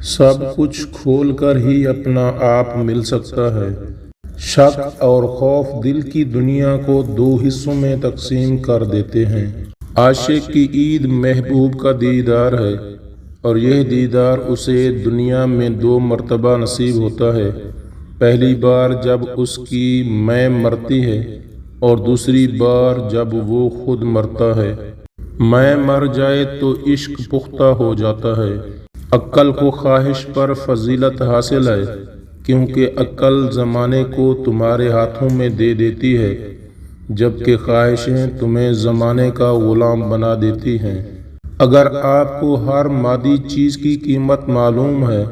سب کچھ کھول کر ہی اپنا آپ مل سکتا ہے۔ شک اور خوف دل کی دنیا کو دو حصوں میں تقسیم کر دیتے ہیں۔ عاشق کی عید محبوب کا دیدار ہے، اور یہ دیدار اسے دنیا میں دو مرتبہ نصیب ہوتا ہے۔ پہلی بار جب اس کی میں مرتی ہے، اور دوسری بار جب وہ خود مرتا ہے۔ میں مر جائے تو عشق پختہ ہو جاتا ہے۔ عقل کو خواہش پر فضیلت حاصل ہے، کیونکہ عقل زمانے کو تمہارے ہاتھوں میں دے دیتی ہے، جبکہ خواہشیں تمہیں زمانے کا غلام بنا دیتی ہیں۔ اگر آپ کو ہر مادی چیز کی قیمت معلوم ہے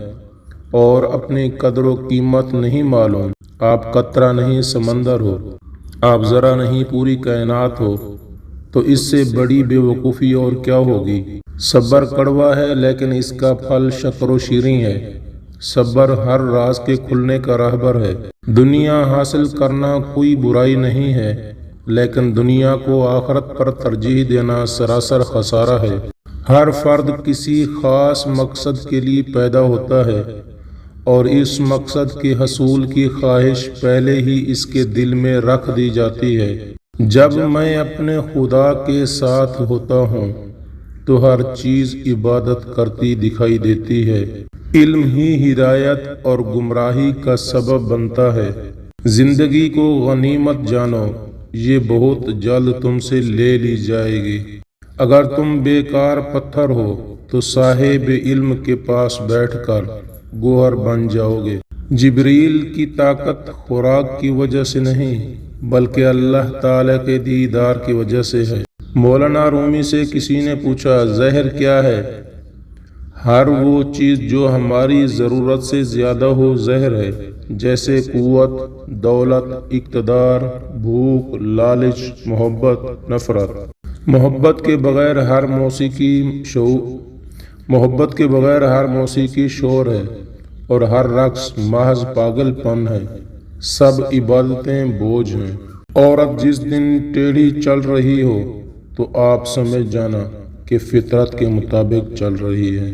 اور اپنی قدر و قیمت نہیں معلوم، آپ قطرہ نہیں سمندر ہو، آپ ذرہ نہیں پوری کائنات ہو، تو اس سے بڑی بے وقوفی اور کیا ہوگی۔ صبر کڑوا ہے، لیکن اس کا پھل شکر و شیریں ہے۔ صبر ہر راز کے کھلنے کا راہبر ہے۔ دنیا حاصل کرنا کوئی برائی نہیں ہے، لیکن دنیا کو آخرت پر ترجیح دینا سراسر خسارہ ہے۔ ہر فرد کسی خاص مقصد کے لیے پیدا ہوتا ہے، اور اس مقصد کے حصول کی خواہش پہلے ہی اس کے دل میں رکھ دی جاتی ہے۔ جب میں اپنے خدا کے ساتھ ہوتا ہوں تو ہر چیز عبادت کرتی دکھائی دیتی ہے۔ علم ہی ہدایت اور گمراہی کا سبب بنتا ہے۔ زندگی کو غنیمت جانو، یہ بہت جلد تم سے لے لی جائے گی۔ اگر تم بیکار پتھر ہو تو صاحب علم کے پاس بیٹھ کر گوہر بن جاؤ گے۔ جبریل کی طاقت خوراک کی وجہ سے نہیں، بلکہ اللہ تعالی کے دیدار کی وجہ سے ہے۔ مولانا رومی سے کسی نے پوچھا، زہر کیا ہے؟ ہر وہ چیز جو ہماری ضرورت سے زیادہ ہو زہر ہے، جیسے قوت، دولت، اقتدار، بھوک، لالچ، محبت، نفرت۔ محبت کے بغیر ہر موسیقی شور ہے، اور ہر رقص محض پاگل پن ہے۔ سب عبادتیں بوجھ ہیں۔ عورت جس دن ٹیڑھی چل رہی ہو تو آپ سمجھ جانا کہ فطرت کے مطابق چل رہی ہے۔